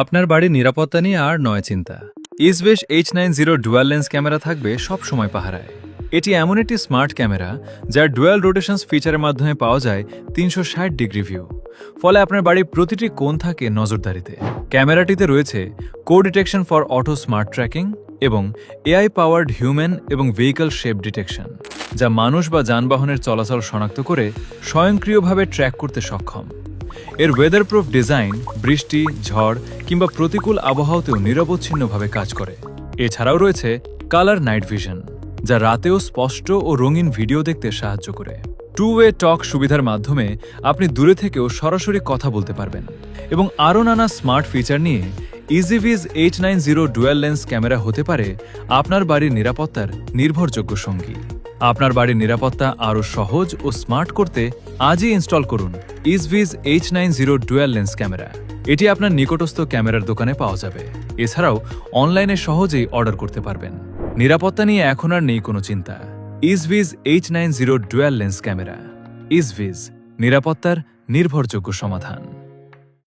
আপনার বাড়ির নিরাপত্তা নিয়ে আর নয় চিন্তা। ইসবেশ H90 ডুয়াল লেন্স ক্যামেরা থাকবে সব সময় পাহারায়। এটি এমন একটি স্মার্ট ক্যামেরা যার ডুয়াল রোটেশনস ফিচারের মাধ্যমে পাওয়া যায় 360 ডিগ্রি ভিউ। ফলে আপনার বাড়ির প্রতিটি কোণ থাকে নজরদারিতে। ক্যামেরাটিতে রয়েছে কো detection for auto smart tracking এবং এআই পাওয়ার্ড হিউম্যান এবং ভেহিকল শেপ ডিটেকশন, যা মানুষ বা যানবাহনের চলাচল শনাক্ত করে স্বয়ংক্রিয়ভাবে ট্র্যাক করতে সক্ষম। এর ওয়েদারপ্রুফ ডিজাইন বৃষ্টি, ঝড় কিংবা প্রতিকূল আবহাওয়াতেও নিরবচ্ছিন্নভাবে কাজ করে। এছাড়াও রয়েছে কালার নাইট ভিশন, যা রাতেও স্পষ্ট ও রঙিন ভিডিও দেখতে সাহায্য করে। টু ওয়ে টক সুবিধার মাধ্যমে আপনি দূরে থেকেও সরাসরি কথা বলতে পারবেন। এবং আরও নানা স্মার্ট ফিচার নিয়ে ইজিভিজ H90 ডুয়াল লেন্স ক্যামেরা হতে পারে আপনার বাড়ির নিরাপত্তার নির্ভরযোগ্য সঙ্গী। আপনার বাড়ির নিরাপত্তা আরও সহজ ও স্মার্ট করতে আজই ইনস্টল করুন ইসভিজ H90 ডুয়াল লেন্স ক্যামেরা। এটি আপনার নিকটস্থ ক্যামেরার দোকানে পাওয়া যাবে। এছাড়াও অনলাইনে সহজেই অর্ডার করতে পারবেন। নিরাপত্তা নিয়ে এখন আর নেই কোনো চিন্তা। ইসভিজ H90 ডুয়াল লেন্স ক্যামেরা। ইসভিজ, নিরাপত্তার নির্ভরযোগ্য সমাধান।